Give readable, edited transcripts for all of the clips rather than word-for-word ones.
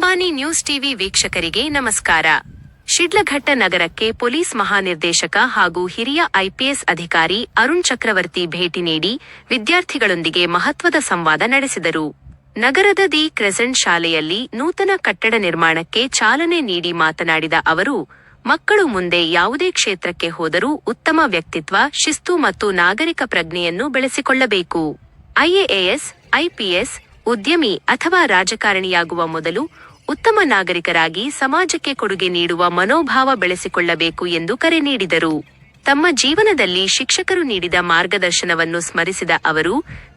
Ambani news TV ವೀಕ್ಷಕರಿಗೆ ನಮಸ್ಕಾರ. ಶಿಡ್ಲಘಟ್ಟ ನಗರಕ್ಕೆ ಪೊಲೀಸ್ ಮಹಾನಿರ್ದೇಶಕ ಹಾಗೂ ಹಿರಿಯ ಐಪಿಎಸ್ ಅಧಿಕಾರಿ ಅರುಣ್ ಚಕ್ರವರ್ತಿ ಭೇಟಿ ನೀಡಿ ವಿದ್ಯಾರ್ಥಿಗಳೊಂದಿಗೆ ಮಹತ್ವದ ಸಂವಾದ ನಡೆಸಿದರು. ನಗರದ ದಿ ಕ್ರೆಸೆಂಟ್ ಶಾಲೆಯಲ್ಲಿ ನೂತನ ಕಟ್ಟಡ ನಿರ್ಮಾಣಕ್ಕೆ ಚಾಲನೆ ನೀಡಿ ಮಾತನಾಡಿದ ಅವರು, ಮಕ್ಕಳು ಮುಂದೆ ಯಾವುದೇ ಕ್ಷೇತ್ರಕ್ಕೆ ಹೋದರೂ ಉತ್ತಮ ವ್ಯಕ್ತಿತ್ವ, ಶಿಸ್ತು ಮತ್ತು ನಾಗರಿಕ ಪ್ರಜ್ಞೆಯನ್ನು ಬೆಳೆಸಿಕೊಳ್ಳಬೇಕು. ಐಎಎಸ್, ಐಪಿಎಸ್, ಉದ್ಯಮಿ ಅಥವಾ ರಾಜಕಾರಣಿಯಾಗುವ ಮೊದಲು ಉತ್ತಮ ನಾಗರಿಕರಾಗಿ ಸಮಾಜಕ್ಕೆ ಕೊಡುಗೆ ನೀಡುವ ಮನೋಭಾವ ಬೆಳೆಸಿಕೊಳ್ಳಬೇಕು ಎಂದು ಕರೆ ನೀಡಿದರು. ತಮ್ಮ ಜೀವನದಲ್ಲಿ ಶಿಕ್ಷಕರು ನೀಡಿದ ಮಾರ್ಗದರ್ಶನವನ್ನು ಸ್ಮರಿಸಿದ ಅವರು,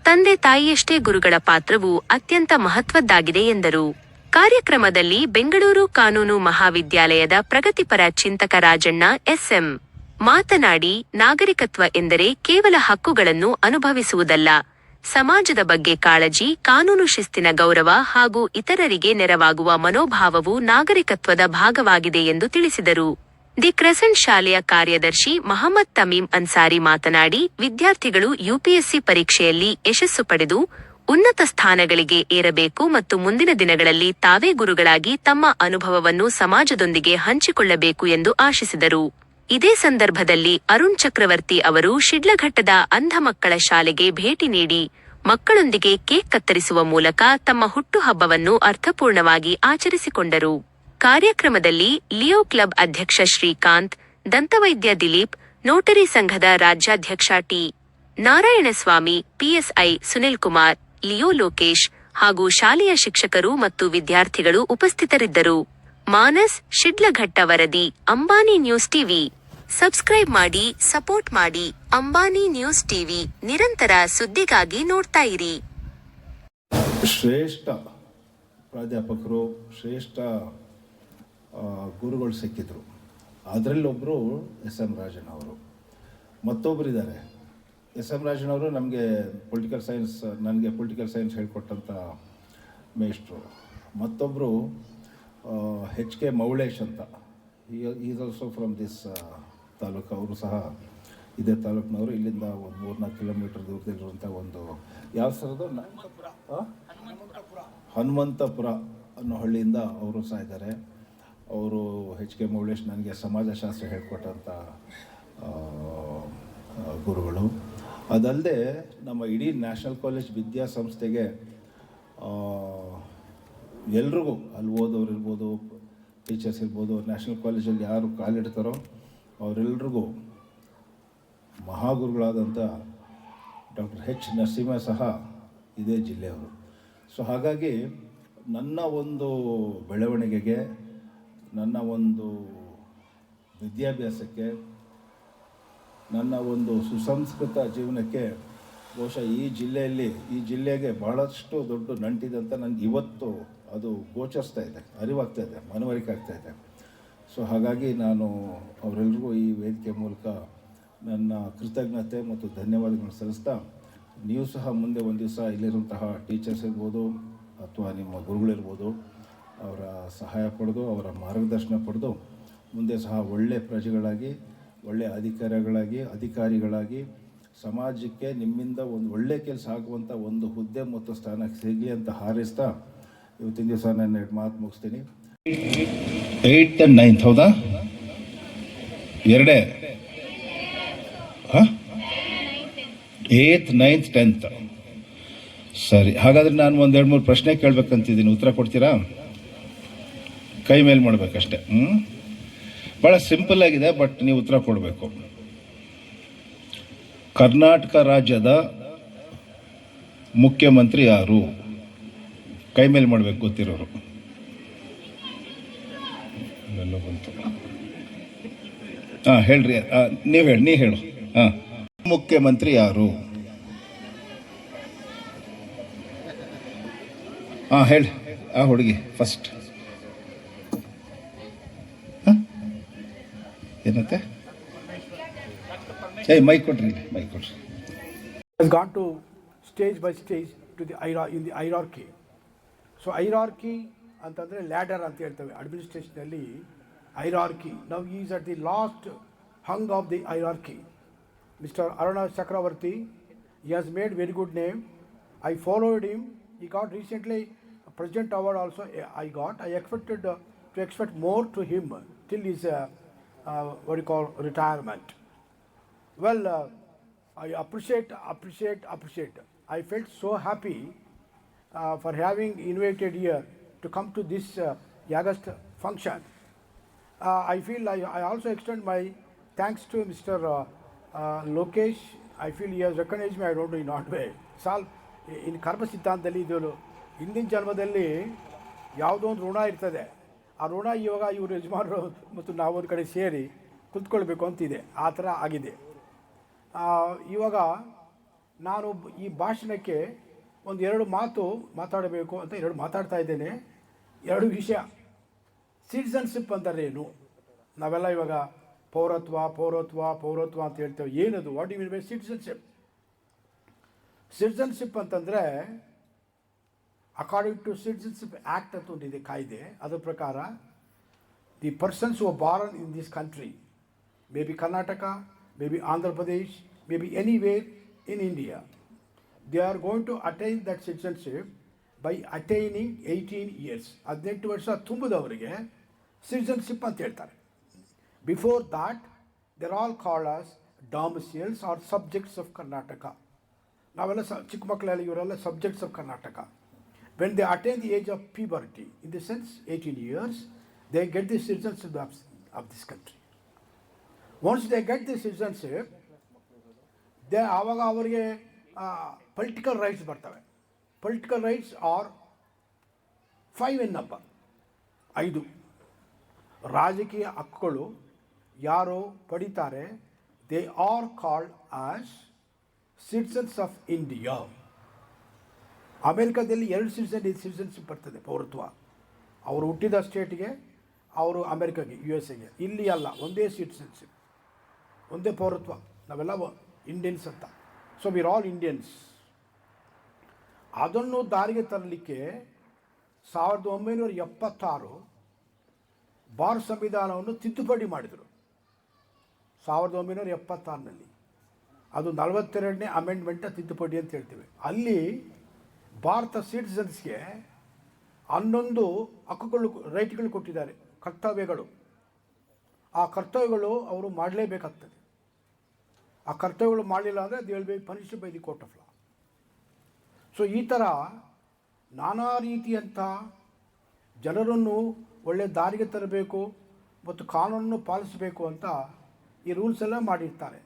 ತಂದೆ ತಾಯಿಯಷ್ಟೇ ಗುರುಗಳ ಪಾತ್ರವು ಅತ್ಯಂತ ಮಹತ್ವದ್ದಾಗಿದೆ ಎಂದರು. ಕಾರ್ಯಕ್ರಮದಲ್ಲಿ ಬೆಂಗಳೂರು ಕಾನೂನು ಮಹಾವಿದ್ಯಾಲಯದ ಪ್ರಗತಿಪರ ಚಿಂತಕ ರಾಜಣ್ಣ ಎಸ್ಎಂ ಮಾತನಾಡಿ, ನಾಗರಿಕತ್ವ ಎಂದರೆ ಕೇವಲ ಹಕ್ಕುಗಳನ್ನು ಅನುಭವಿಸುವುದಲ್ಲ, ಸಮಾಜದ ಬಗ್ಗೆ ಕಾಳಜಿ, ಕಾನೂನು ಶಿಸ್ತಿನ ಗೌರವ ಹಾಗೂ ಇತರರಿಗೆ ನೆರವಾಗುವ ಮನೋಭಾವವು ನಾಗರಿಕತ್ವದ ಭಾಗವಾಗಿದೆ ಎಂದು ತಿಳಿಸಿದರು. ದಿ ಕ್ರೆಸೆಂಟ್ ಶಾಲೆಯ ಕಾರ್ಯದರ್ಶಿ ಮಹಮ್ಮದ್ ತಮೀಮ್ ಅನ್ಸಾರಿ ಮಾತನಾಡಿ, ವಿದ್ಯಾರ್ಥಿಗಳು ಯುಪಿಎಸ್ಸಿ ಪರೀಕ್ಷೆಯಲ್ಲಿ ಯಶಸ್ಸು ಪಡೆದು ಉನ್ನತ ಸ್ಥಾನಗಳಿಗೆ ಏರಬೇಕು ಮತ್ತು ಮುಂದಿನ ದಿನಗಳಲ್ಲಿ ತಾವೇ ಗುರುಗಳಾಗಿ ತಮ್ಮ ಅನುಭವವನ್ನು ಸಮಾಜದೊಂದಿಗೆ ಹಂಚಿಕೊಳ್ಳಬೇಕು ಎಂದು ಆಶಿಸಿದರು. ಇದೇ ಸಂದರ್ಭದಲ್ಲಿ ಅರುಣ್ ಚಕ್ರವರ್ತಿ ಅವರು ಶಿಡ್ಲಘಟ್ಟದ ಅಂಧ ಮಕ್ಕಳ ಶಾಲೆಗೆ ಭೇಟಿ ನೀಡಿ ಮಕ್ಕಳೊಂದಿಗೆ ಕೇಕ್ ಕತ್ತರಿಸುವ ಮೂಲಕ ತಮ್ಮ ಹುಟ್ಟುಹಬ್ಬವನ್ನು ಅರ್ಥಪೂರ್ಣವಾಗಿ ಆಚರಿಸಿಕೊಂಡರು. ಕಾರ್ಯಕ್ರಮದಲ್ಲಿ ಲಿಯೋ ಕ್ಲಬ್ ಅಧ್ಯಕ್ಷ ಶ್ರೀಕಾಂತ್, ದಂತವೈದ್ಯ ದಿಲೀಪ್, ನೋಟರಿ ಸಂಘದ ರಾಜ್ಯಾಧ್ಯಕ್ಷ T. Narayanaswamy, PSI Sunil Kumar, Leo Lokesh ಹಾಗೂ ಶಾಲೆಯ ಶಿಕ್ಷಕರು ಮತ್ತು ವಿದ್ಯಾರ್ಥಿಗಳು ಉಪಸ್ಥಿತರಿದ್ದರು. ಮಾನಸ್, ಶಿಡ್ಲಘಟ್ಟ ವರದಿ, ಅಂಬಾನಿ ನ್ಯೂಸ್ ಟಿವಿ. ಸಬ್ಸ್ಕ್ರೈಬ್ ಮಾಡಿ, ಸಪೋರ್ಟ್ ಮಾಡಿ. ಅಂಬಾನಿ ನ್ಯೂಸ್ ಟಿವಿ ನಿರಂತರ ಸುದ್ದಿಗಾಗಿ ನೋಡ್ತಾ ಇರಿ. ಶ್ರೇಷ್ಠ ಪ್ರಾಧ್ಯಾಪಕರು, ಶ್ರೇಷ್ಠ ಗುರುಗಳು ಸಿಕ್ಕಿದ್ರು. ಅದರಲ್ಲೊಬ್ಬರು ಎಸ್.ಎಂ. ರಾಜನ್ ಅವರು, ಮತ್ತೊಬ್ಬರಿದ್ದಾರೆ. ಎಸ್.ಎಂ. ರಾಜನ್ ಅವರು ನಮಗೆ ನನಗೆ ಪೊಲಿಟಿಕಲ್ ಸೈನ್ಸ್ ಹೇಳ್ಕೊಟ್ಟಂಥ ಮೇಷ್ಟ್ರು. ಮತ್ತೊಬ್ಬರು H.K. ಮೌಳೇಶ್ ಅಂತ, is also from this taluk. ಅವರು ಸಹ ಇದೇ ತಾಲೂಕಿನವರು. ಇಲ್ಲಿಂದ ಒಂದು 3-4 ಕಿಲೋಮೀಟರ್ ದೂರದಲ್ಲಿರುವಂಥ ಒಂದು ಯಾವ ಸ್ಥಳದ ಹನುಮಂತಪುರ ಅನ್ನೋ ಹಳ್ಳಿಯಿಂದ ಅವರು ಸಹ ಇದ್ದಾರೆ. ಅವರು H.K. ಮೌಳೇಶ್ ನನಗೆ ಸಮಾಜಶಾಸ್ತ್ರ ಹೇಳ್ಕೊಟ್ಟಂಥ ಗುರುಗಳು. ಅದಲ್ಲದೆ ನಮ್ಮ ಇಡೀ ನ್ಯಾಷನಲ್ ಕಾಲೇಜ್ ವಿದ್ಯಾಸಂಸ್ಥೆಗೆ ಎಲ್ರಿಗೂ, ಅಲ್ಲಿ ಓದೋರು ಇರ್ಬೋದು, ಟೀಚರ್ಸ್ ಇರ್ಬೋದು, ನ್ಯಾಷನಲ್ ಕಾಲೇಜಲ್ಲಿ ಯಾರು ಕಾಲಿಡ್ತಾರೋ ಅವರೆಲ್ರಿಗೂ ಮಹಾಗುರುಗಳಾದಂಥ ಡಾಕ್ಟರ್ H. ನರಸಿಂಹ ಸಹ ಇದೇ ಜಿಲ್ಲೆಯವರು. ಸೊ ಹಾಗಾಗಿ ನನ್ನ ಒಂದು ಬೆಳವಣಿಗೆಗೆ, ನನ್ನ ಒಂದು ವಿದ್ಯಾಭ್ಯಾಸಕ್ಕೆ, ನನ್ನ ಒಂದು ಸುಸಂಸ್ಕೃತ ಜೀವನಕ್ಕೆ ಬಹುಶಃ ಈ ಜಿಲ್ಲೆಗೆ ಭಾಳಷ್ಟು ದೊಡ್ಡ ನಂಟಿದೆ ಅಂತ ನನಗೆ ಇವತ್ತು ಅದು ಗೋಚರಿಸ್ತಾ ಇದೆ, ಅರಿವಾಗ್ತಾ ಇದೆ, ಮನವರಿಕೆ ಆಗ್ತಾ ಇದೆ. ಸೊ ಹಾಗಾಗಿ ನಾನು ಅವರೆಲ್ಲರಿಗೂ ಈ ವೇದಿಕೆ ಮೂಲಕ ನನ್ನ ಕೃತಜ್ಞತೆ ಮತ್ತು ಧನ್ಯವಾದಗಳನ್ನು ಸಲ್ಲಿಸ್ತಾ, ನೀವು ಸಹ ಮುಂದೆ ಒಂದು ದಿವಸ ಇಲ್ಲಿರುವಂತಹ ಟೀಚರ್ಸ್ ಇರ್ಬೋದು ಅಥವಾ ನಿಮ್ಮ ಗುರುಗಳಿರ್ಬೋದು, ಅವರ ಸಹಾಯ ಪಡೆದು, ಅವರ ಮಾರ್ಗದರ್ಶನ ಪಡೆದು ಮುಂದೆ ಸಹ ಒಳ್ಳೆಯ ಪ್ರಜೆಗಳಾಗಿ, ಒಳ್ಳೆಯ ಅಧಿಕಾರಿಗಳಾಗಿ ಸಮಾಜಕ್ಕೆ ನಿಮ್ಮಿಂದ ಒಂದು ಒಳ್ಳೆಯ ಕೆಲಸ ಆಗುವಂಥ ಒಂದು ಹುದ್ದೆ ಮತ್ತು ಸ್ಥಾನ ಸಿಗಲಿ ಅಂತ ಹಾರೈಸ್ತಾ ಇವತ್ತಿನ ದಿವಸ ನಾನು 2 ಮಾತು ಮುಗಿಸ್ತೀನಿ. 8th and 9th ಹೌದಾ? ಎರಡೇ? 8th, 9th, 10th. ಸರಿ, ಹಾಗಾದರೆ ನಾನು 1-2-3 ಪ್ರಶ್ನೆ ಕೇಳಬೇಕಂತಿದ್ದೀನಿ. ಉತ್ತರ ಕೊಡ್ತೀರಾ? ಕೈ ಮೇಲೆ ಮಾಡಬೇಕಷ್ಟೆ. ಭಾಳ ಸಿಂಪಲ್ ಆಗಿದೆ, ಬಟ್ ನೀವು ಉತ್ತರ ಕೊಡಬೇಕು. ಕರ್ನಾಟಕ ರಾಜ್ಯದ ಮುಖ್ಯಮಂತ್ರಿ ಯಾರು? ಕೈ ಮೇಲೆ ಮಾಡಬೇಕು ಗೊತ್ತಿರೋರು. ಬಂತು. ಹೇಳ್ರಿ, ನೀ ಹೇಳು. ಮುಖ್ಯಮಂತ್ರಿ ಯಾರು? ಹೇಳಿ. ಆ ಹುಡುಗಿ ಫಸ್ಟ್. ಏನಂತೆ? ಮೈಕ್ ಕೊಡ್ರಿ. has gone to stage by stage to the in the hierarchy. So hierarchy ಅಂತಂದರೆ ಲ್ಯಾಡರ್ ಅಂತ ಹೇಳ್ತೇವೆ ಅಡ್ಮಿನಿಸ್ಟ್ರೇಷನಲ್ಲಿ. hierarchy, now he is at the last hung of the hierarchy. Mr. Aruna Chakravarti, he has made very good name. I followed him. He got recently President Award also I got. I expected to expect more to him till his what you call retirement. Well, I appreciate. I felt so happy for having invited here to come to this August function. I feel I also extend my thanks to Mr. Lokesh. I feel he has recognized me, I don't know in what way. ಸಾಲ್ ಇನ್ನು ಕರ್ಮ ಸಿದ್ಧಾಂತದಲ್ಲಿ ಇದು ಹಿಂದಿನ ಜನ್ಮದಲ್ಲಿ ಯಾವುದೋ ಒಂದು ಋಣ ಇರ್ತದೆ. ಆ ಋಣ ಇವಾಗ ಇವರು ಯಜಮಾನರು ಮತ್ತು ನಾವು ಒಂದು ಕಡೆ ಸೇರಿ ಕುತ್ಕೊಳ್ಬೇಕು ಅಂತಿದೆ. ಆ ಥರ ಆಗಿದೆ. ಇವಾಗ ನಾನು ಈ ಭಾಷಣಕ್ಕೆ ಒಂದು 2 ಮಾತು ಮಾತಾಡಬೇಕು ಅಂತ ಮಾತಾಡ್ತಾ ಇದ್ದೇನೆ. 2 ವಿಷಯ. ಸಿಟಿಸನ್ಶಿಪ್ ಅಂದರೆ ಏನು? ನಾವೆಲ್ಲ ಇವಾಗ ಪೌರತ್ವ ಅಂತ ಹೇಳ್ತೇವೆ. ಏನದು? What you mean by citizenship? Citizenship ಅಂತಂದರೆ ಅಕಾರ್ಡಿಂಗ್ ಟು ಸಿಟಿಸನ್ಶಿಪ್ ಆ್ಯಕ್ಟ್ ಅಂತ ಒಂದಿದೆ, ಕಾಯ್ದೆ. ಅದರ ಪ್ರಕಾರ the persons who are born in this country, may be Karnataka, may be Andhra Pradesh, may be anywhere in India, they are going to attain that citizenship by attaining 18 years. 18 ವರ್ಷ ತುಂಬಿದವರಿಗೆ citizenship ಅಂತ ಹೇಳ್ತಾರೆ. Before that they're all called as domiciles are subjects of Karnataka. ನಾವೆಲ್ಲ ಚಿಕ್ಕ ಮಕ್ಕಳೆಲ್ಲ ಇವರೆಲ್ಲ subjects of Karnataka. When they attain the age of puberty, in the sense 18 years, they get the citizenship of this country. Once they get the citizenship, ಆವಾಗ ಅವರಿಗೆ political rights ಬರ್ತವೆ. Political rights are 5 in number. 5 ರಾಜಕೀಯ ಹಕ್ಕುಗಳು ಯಾರು ಪಡಿತಾರೆ, they are called as citizens of India. ಅಮೇರಿಕಾದಲ್ಲಿ 2 citizenship ಬರ್ತದೆ, ಪೌರತ್ವ. ಅವರು ಹುಟ್ಟಿದ ಸ್ಟೇಟ್ಗೆ, ಅವರು ಅಮೇರಿಕಾಗೆ, USA-ಗೆ. ಇಲ್ಲಿ ಅಲ್ಲ, ಒಂದೇ ಸಿಟಿಸನ್ಶಿಪ್, ಒಂದೇ ಪೌರತ್ವ. ನಾವೆಲ್ಲ ಇಂಡಿಯನ್ಸ್ ಅಂತ. So we're all Indians. ಅದನ್ನು ದಾರಿಗೆ ತರಲಿಕ್ಕೆ 1976 ಭಾರತ ಸಂವಿಧಾನವನ್ನು ತಿದ್ದುಪಡಿ ಮಾಡಿದರು. 1976ರಲ್ಲಿ ಅದು 42ನೇ ಅಮೆಂಡ್ಮೆಂಟ್ ತಿದ್ದುಪಡಿ ಅಂತ ಹೇಳ್ತೀವಿ. ಅಲ್ಲಿ ಭಾರತ ಸಿಟಿಸನ್ಸ್ಗೆ 11 ಹಕ್ಕುಗಳು, ರೈಟ್ಗಳು ಕೊಟ್ಟಿದ್ದಾರೆ, ಕರ್ತವ್ಯಗಳು. ಆ ಕರ್ತವ್ಯಗಳು ಅವರು ಮಾಡಲೇಬೇಕಾಗ್ತದೆ. ಆ ಕರ್ತವ್ಯಗಳು ಮಾಡಲಿಲ್ಲ ಅಂದರೆ they will be punished by the court of law. So ಈ ಥರ ನಾನಾ ರೀತಿಯಂಥ ಜನರನ್ನು ಒಳ್ಳೆಯ ದಾರಿಗೆ ತರಬೇಕು ಮತ್ತು ಕಾನೂನನ್ನು ಪಾಲಿಸಬೇಕು ಅಂತ ಈ ರೂಲ್ಸ್ ಎಲ್ಲ ಮಾಡಿರ್ತಾರೆ.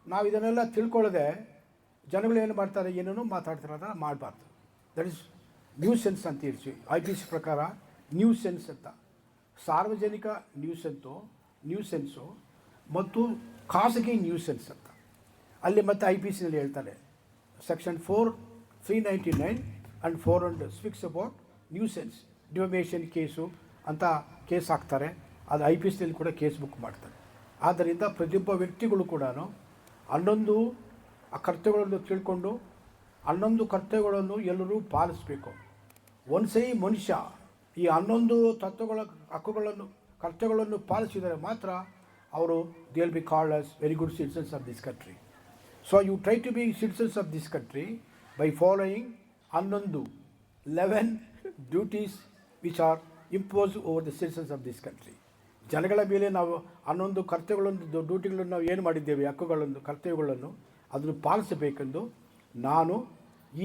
ನಾವು ಇದನ್ನೆಲ್ಲ ತಿಳ್ಕೊಳ್ಳದೆ ಜನಗಳು ಏನು ಮಾಡ್ತಾರೆ, ಏನೇನೋ ಮಾತಾಡ್ತಾರೆ, ಅದನ್ನು ಮಾಡಬಾರ್ದು. ದಟ್ ಈಸ್ ನ್ಯೂ ಸೆನ್ಸ್ ಅಂತ ಇರಿಸಿ. IPC ಪ್ರಕಾರ ನ್ಯೂ ಸೆನ್ಸ್ ಅಂತ. ಸಾರ್ವಜನಿಕ ನ್ಯೂಸೆನ್ಸು ಮತ್ತು ಖಾಸಗಿ ನ್ಯೂಸೆನ್ಸ್ ಅಂತ ಅಲ್ಲಿ ಮತ್ತೆ IPCನಲ್ಲಿ ಹೇಳ್ತಾರೆ. Section 399 and 400 speaks about nuisance. Defamation case ಅಂತ ಕೇಸ್ ಹಾಕ್ತಾರೆ. ಅದು IPCನಲ್ಲಿ ಕೂಡ ಕೇಸ್ ಬುಕ್ ಮಾಡ್ತಾರೆ. ಆದ್ದರಿಂದ ಪ್ರತಿಯೊಬ್ಬ ವ್ಯಕ್ತಿಗಳು ಕೂಡ 11 ಆ ಕರ್ತವ್ಯಗಳನ್ನು ತಿಳ್ಕೊಂಡು 11 ಕರ್ತವ್ಯಗಳನ್ನು ಎಲ್ಲರೂ ಪಾಲಿಸಬೇಕು. ಒಂದ್ಸರಿ ಮನುಷ್ಯ ಈ 11 ಕರ್ತವ್ಯಗಳನ್ನು ಪಾಲಿಸಿದರೆ ಮಾತ್ರ ಅವರು they will be called as very good citizens of this country. So you try to be citizens of this country by following 11 duties which are imposed over the citizens of this country. ಜನಗಳ ಮೇಲೆ ನಾವು 11 ಕರ್ತವ್ಯಗಳನ್ನು, ಡ್ಯೂಟಿಗಳನ್ನು ನಾವು ಏನು ಮಾಡಿದ್ದೇವೆ, ಹಕ್ಕುಗಳನ್ನು, ಕರ್ತವ್ಯಗಳನ್ನು ಅದನ್ನು ಪಾಲಿಸಬೇಕೆಂದು ನಾನು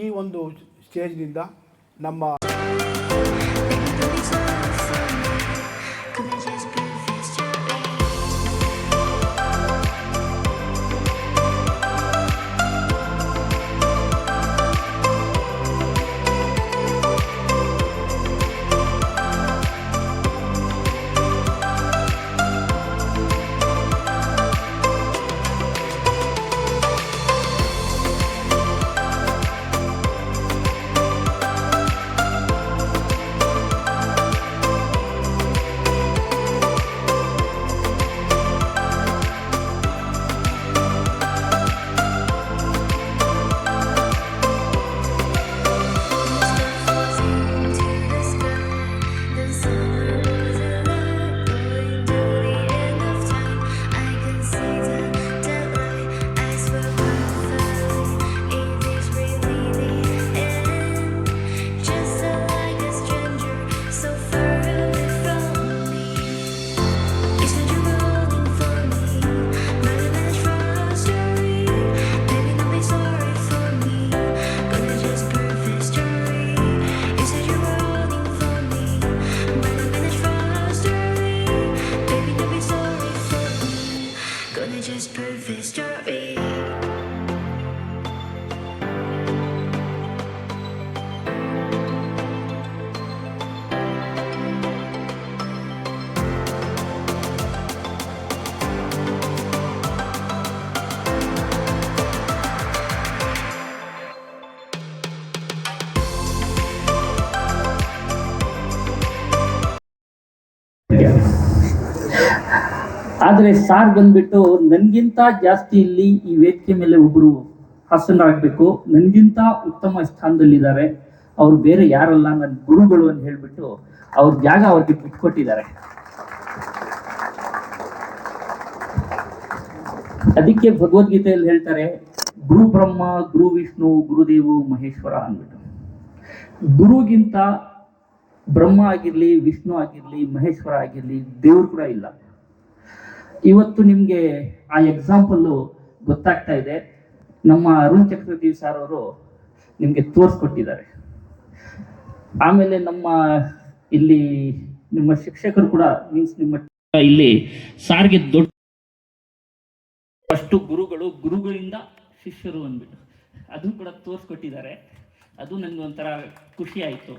ಈ ಒಂದು ಸ್ಟೇಜ್ನಿಂದ ನಮ್ಮ ಆದರೆ ಸಾರ್ ಬಂದ್ಬಿಟ್ಟು ನನಗಿಂತ ಜಾಸ್ತಿ ಇಲ್ಲಿ ಈ ವೇದಿಕೆ ಮೇಲೆ ಒಬ್ಬರು ಹಾಸನರಾಗಬೇಕು, ನನಗಿಂತ ಉತ್ತಮ ಸ್ಥಾನದಲ್ಲಿದ್ದಾರೆ, ಅವ್ರು ಬೇರೆ ಯಾರಲ್ಲ ನನ್ನ ಗುರುಗಳು ಅಂತ ಹೇಳ್ಬಿಟ್ಟು ಅವ್ರ ಜಾಗ ಅವ್ರಿಗೆ ಬಿಟ್ಕೊಟ್ಟಿದ್ದಾರೆ. ಅದಕ್ಕೆ ಭಗವದ್ಗೀತೆಯಲ್ಲಿ ಹೇಳ್ತಾರೆ, ಗುರು ಬ್ರಹ್ಮ, ಗುರು ವಿಷ್ಣು, ಗುರುದೇವು ಮಹೇಶ್ವರ ಅಂದ್ಬಿಟ್ಟು. ಗುರುಗಿಂತ ಬ್ರಹ್ಮ ಆಗಿರ್ಲಿ, ವಿಷ್ಣು ಆಗಿರ್ಲಿ, ಮಹೇಶ್ವರ ಆಗಿರ್ಲಿ, ದೇವ್ರು ಕೂಡ ಇಲ್ಲ. ಇವತ್ತು ನಿಮ್ಗೆ ಆ ಎಕ್ಸಾಂಪಲ್ ಗೊತ್ತಾಗ್ತಾ ಇದೆ. ನಮ್ಮ ಅರುಣ್ ಚಕ್ರವರ್ತಿ ಸರ್ ಅವರು ನಿಮ್ಗೆ ತೋರಿಸ್ಕೊಟ್ಟಿದ್ದಾರೆ. ಆಮೇಲೆ ನಮ್ಮ ಇಲ್ಲಿ ನಿಮ್ಮ ಶಿಕ್ಷಕರು ಕೂಡ ಮೀನ್ಸ್ ನಿಮ್ಮ ಇಲ್ಲಿ ಸಾರ್ಗೆ ದೊಡ್ಡ ಅಷ್ಟು ಗುರುಗಳಿಂದ ಶಿಷ್ಯರು ಅಂದ್ಬಿಟ್ಟು ಅದು ಕೂಡ ತೋರಿಸ್ಕೊಟ್ಟಿದ್ದಾರೆ. ಅದು ನನಗೆ ಒಂಥರ ಖುಷಿ ಆಯಿತು.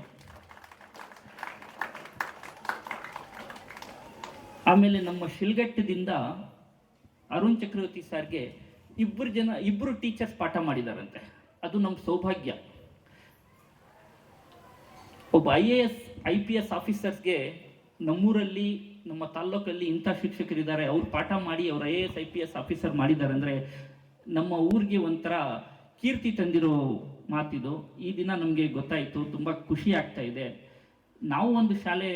ಆಮೇಲೆ ನಮ್ಮ ಶಿಲ್ಘಟ್ಟದಿಂದ ಅರುಣ್ ಚಕ್ರವರ್ತಿ ಸರ್ಗೆ ಇಬ್ಬರು ಟೀಚರ್ಸ್ ಪಾಠ ಮಾಡಿದಾರಂತೆ. ಅದು ನಮ್ಮ ಸೌಭಾಗ್ಯ. ಒಬ್ಬ IAS IPS ಆಫೀಸರ್ಸ್ಗೆ ನಮ್ಮೂರಲ್ಲಿ ನಮ್ಮ ತಾಲ್ಲೂಕಲ್ಲಿ ಇಂಥ ಶಿಕ್ಷಕರಿದ್ದಾರೆ, ಅವ್ರು ಪಾಠ ಮಾಡಿ ಅವ್ರು IAS IPS ಆಫೀಸರ್ ಮಾಡಿದ್ದಾರೆ ಅಂದರೆ ನಮ್ಮ ಊರಿಗೆ ಒಂಥರ ಕೀರ್ತಿ ತಂದಿರೋ ಮಾತಿದು. ಈ ದಿನ ನಮಗೆ ಗೊತ್ತಾಯಿತು, ತುಂಬ ಖುಷಿ ಆಗ್ತಾ ಇದೆ. ನಾವು ಒಂದು ಶಾಲೆ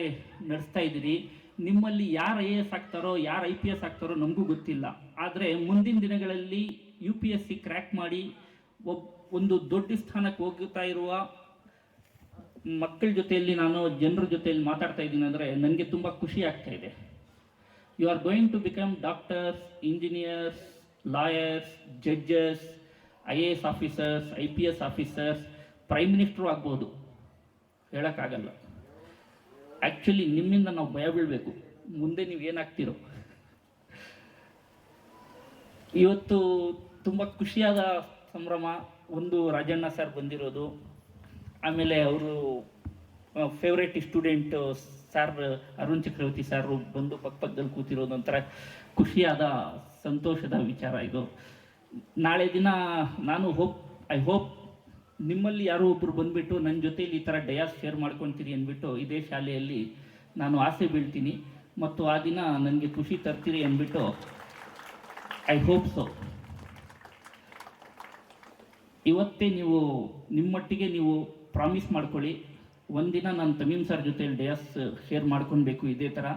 ನಡೆಸ್ತಾ ಇದ್ದೀರಿ. ನಿಮ್ಮಲ್ಲಿ ಯಾರು IAS ಆಗ್ತಾರೋ ಯಾರು IPS ಆಗ್ತಾರೋ ನಮಗೂ ಗೊತ್ತಿಲ್ಲ. ಆದರೆ ಮುಂದಿನ ದಿನಗಳಲ್ಲಿ UPSC ಕ್ರ್ಯಾಕ್ ಮಾಡಿ ಒಂದು ದೊಡ್ಡ ಸ್ಥಾನಕ್ಕೆ ಹೋಗುತ್ತಾ ಇರುವ ಮಕ್ಕಳ ಜೊತೆಯಲ್ಲಿ ನಾನು ಜನರ ಜೊತೆಯಲ್ಲಿ ಮಾತಾಡ್ತಾ ಇದ್ದೀನಿ ಅಂದರೆ ನನಗೆ ತುಂಬ ಖುಷಿ ಆಗ್ತಾ ಇದೆ. You are going to become doctors, engineers, lawyers, judges, IAS officers, IPS officers, prime minister ಆಗ್ಬೋದು, ಹೇಳೋಕ್ಕಾಗಲ್ಲ. ಆ್ಯಕ್ಚುಲಿ ನಿಮ್ಮಿಂದ ನಾವು ಭಯ ಬೀಳಬೇಕು, ಮುಂದೆ ನೀವು ಏನಾಗ್ತಿರೋ. ಇವತ್ತು ತುಂಬ ಖುಷಿಯಾದ ಸಂಭ್ರಮ. ಒಂದು ರಾಜಣ್ಣ ಸರ್ ಬಂದಿರೋದು, ಆಮೇಲೆ ಅವರು favourite student sir Arun Chakravarthi sir ಬಂದು ಪಕ್ಕದಲ್ಲಿ ಕೂತಿರೋದು ಒಂಥರ ಖುಷಿಯಾದ ಸಂತೋಷದ ವಿಚಾರ ಇದು. ನಾಳೆ ದಿನ ನಾನು ಐ ಹೋಪ್ ನಿಮ್ಮಲ್ಲಿ ಯಾರೋ ಒಬ್ಬರು ಬಂದುಬಿಟ್ಟು ನನ್ನ ಜೊತೆಲಿ ಈ ಥರ ಡಯಾಸ್ ಶೇರ್ ಮಾಡ್ಕೊತೀರಿ ಅಂದ್ಬಿಟ್ಟು ಇದೇ ಶಾಲೆಯಲ್ಲಿ ನಾನು ಆಸೆ ಬೀಳ್ತೀನಿ. ಮತ್ತು ಆ ದಿನ ನನಗೆ ಖುಷಿ ತರ್ತೀರಿ ಅಂದ್ಬಿಟ್ಟು ಐ ಹೋಪ್ ಸೊ. ಇವತ್ತೇ ನೀವು ನಿಮ್ಮೊಟ್ಟಿಗೆ ನೀವು ಪ್ರಾಮಿಸ್ ಮಾಡ್ಕೊಳ್ಳಿ, ಒಂದಿನ ನಾನು ತಮೀಮ್ ಸರ್ ಜೊತೆಲಿ ಡಯಾಸ್ ಶೇರ್ ಮಾಡ್ಕೊಳ್ಬೇಕು. ಇದೇ ಥರ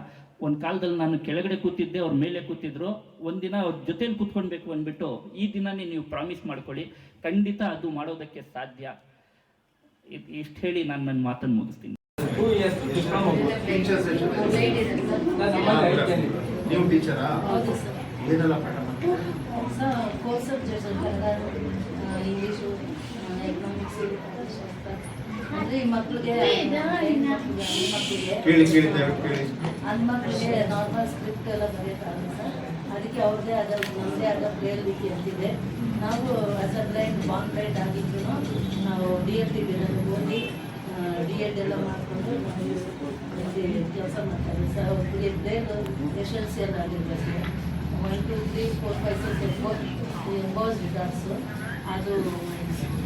ಒಂದು ಕಾಲದಲ್ಲಿ ನಾನು ಕೆಳಗಡೆ ಕೂತಿದ್ದೆ, ಅವ್ರ ಮೇಲೆ ಕೂತಿದ್ರು, ಒಂದಿನ ಅವ್ರ ಜೊತೆಲಿ ಕೂತ್ಕೊಳ್ಬೇಕು ಅಂದ್ಬಿಟ್ಟು ಈ ದಿನನೇ ನೀವು ಪ್ರಾಮಿಸ್ ಮಾಡ್ಕೊಳ್ಳಿ. ಖಂಡಿತ ಅದು ಮಾಡೋದಕ್ಕೆ ಸಾಧ್ಯ. ಇಷ್ಟು ಹೇಳಿ ನಾನು ನನ್ನ ಮಾತನ್ನು ಮುಗಿಸ್ತೀನಿ. ನೀವು ಟೀಚರಾ? ಏನೆಲ್ಲ ಪಾಠ ಮಾಡ್ತೀರಾ? Course subjects Kannada, English, economics, ಅಂದರೆ ಮಕ್ಕಳಿಗೆ ಹೆಣ್ಮಕ್ಳಿಗೆ ನಾರ್ಮಲ್ ಸ್ಕ್ರಿಪ್ಟ್ ಎಲ್ಲ ಬರೆಯೋಕ್ಕಾಗಲ್ಲ ಸರ್. ಅದಕ್ಕೆ ಅವ್ರದ್ದೇ ಆದ ನಮ್ಮದೇ ಆದ ಪ್ರೇಯರ್ ವೀಕ್ ಅಂತಿದೆ. ನಾವು as a blind Khan blind ಆಗಿದ್ರು ನಾವು DED ಓದಿ DED ಎಲ್ಲ ಮಾಡಿಕೊಂಡು ನಾವು ಕೆಲಸ ಮಾಡ್ತಾಯಿದ್ದೀವಿ ಸರ್. ಅವ್ರಿಗೆ ಬ್ಲೈಂಡ್ ಎಸೆನ್ಸಿಯಲ್ ಆಗಿರ್ಬೇಕು ಸರ್. 1 2 3 4 5 6 ಎಂಬೋಸ್ ರಿಕಾರ್ಡ್ಸು ಅದು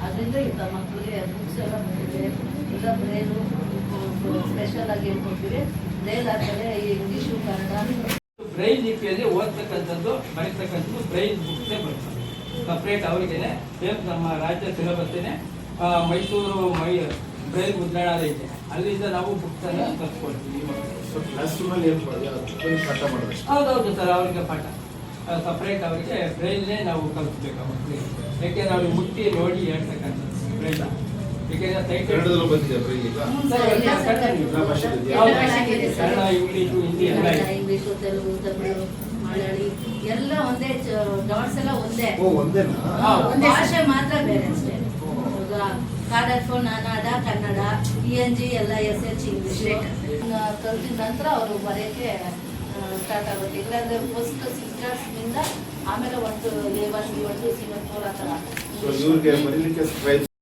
ಅದರಿಂದ ಇಂಥ ಮಕ್ಕಳಿಗೆ ಬುಕ್ಸ್ ಎಲ್ಲ ಬಂದಿದೆ. ಈಗ ಬ್ರೈಲು ಸ್ಪೆಷಲ್ ಆಗಿ ಹೇಳ್ಕೊಡ್ತೀವಿ. ಬ್ರೈಲ್ ಆದಮೇಲೆ ಈ ಇಂಗ್ಲೀಷು, ಕನ್ನಡ, ಬ್ರೈಲ್ ಲಿಪಿಯಲ್ಲಿ ಓದ್ತಕ್ಕಂಥದ್ದು ಬರೀತಕ್ಕಂಥದ್ದು ಬ್ರೈಲ್ ಬುಕ್ಸೇ ಬರ್ತದೆ. ಸಪ್ರೇಟ್ ಅವರಿಗೇನೆ ಸೇಮ್ ನಮ್ಮ ರಾಜ್ಯ ಸಿಲೆಬಸ್ಸೇನೆ ಮೈಸೂರು ಬ್ರೈಲ್ ಮುದ್ರಣಾಲಯ ಇದೆ, ಅಲ್ಲಿಂದ ನಾವು ಬುಕ್ಸ್ ಅನ್ನ ತರಿಸ್ಕೊಡ್ತೀವಿ. ಹೌದೌದು ಸರ್, ಅವರಿಗೆ ಪಾಠ ಸಪ್ರೇಟ್ ಅವರಿಗೆ ಬ್ರೈಲ್ನೇ ನಾವು ಕಲಿಸ್ಬೇಕು ಮಕ್ಕಳಿಗೆ. ಯಾಕೆಂದ್ರೆ ಅವ್ರಿಗೆ ಮುಟ್ಟಿ ನೋಡಿ ಹೇಳ್ತಕ್ಕಂಥದ್ದು ಬ್ರೈಲ್. ಕನ್ನಡ, ಇಂಗ್ಲೀಷು, ಹಿಂದಿ ಎಲ್ಲ ಇಂಗ್ಲೀಷು, ತೆಲುಗು, ತಮಿಳು, ಮಲಯಾಳಿ ಎಲ್ಲ ಒಂದೇ, ಡಾಟ್ಸ್ ಎಲ್ಲ ಒಂದೇ, ಭಾಷೆ ಮಾತ್ರ ಬೇರೆ ಅಷ್ಟೇ. ಕಾಡಫೋ, ನಾನಾಡ, ಕನ್ನಡ, ENG ಎಲ್ಲ SH ಇಂಗ್ಲೀಷ್ ಕಲ್ತಿದ ನಂತರ ಅವರು ಬರೆಯೋಕ್ಕೆ ಸ್ಟಾರ್ಟ್ ಆಗುತ್ತೆ. ಇಲ್ಲಾಂದರೆ ಫಸ್ಟ್ ಸಿಸ್ಟರ್ಸ್ನಿಂದ ಆಮೇಲೆ ಒಂದು A1 B1 C1 4 ಆ ಥರ.